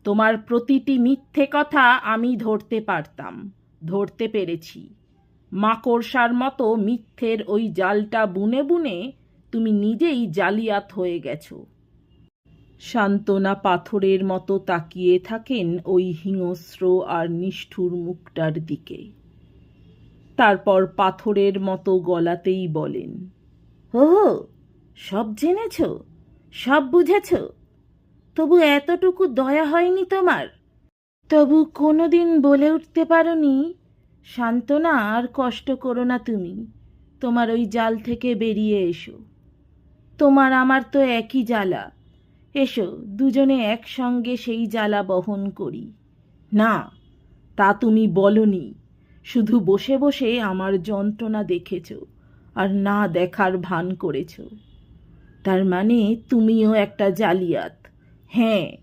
তোমার প্রতিটি মিথ্যে কথা আমি ধরতে পারতাম, ধরতে পেরেছি। মাকড়সার মতো মিথ্যের ওই জালটা বুনে বুনে তুমি নিজেই জালিয়াত হয়ে গেছো। সান্ত্বনা পাথরের মতো তাকিয়ে থাকেন ওই হিংস্র আর নিষ্ঠুর মুখটার দিকে। তারপর পাথরের মতো গলাতেই বলেন, ও, সব জেনেছ, সব বুঝেছ, তবু এতটুকু দয়া হয়নি তোমার? তবু কোনোদিন বলে উঠতে পারোনি, সান্ত্বনা, আর কষ্ট করো না তুমি, তোমার ওই জাল থেকে বেরিয়ে এসো। তোমার আমার তো একই জ্বালা, এসো দুজনে একসঙ্গে সেই জ্বালা বহন করি। না, তা তুমি বলনি, শুধু বসে বসে আমার যন্ত্রণা দেখেছ আর না দেখার ভান করেছ। তার মানে তুমিও একটা জালিয়াত। হ্যাঁ,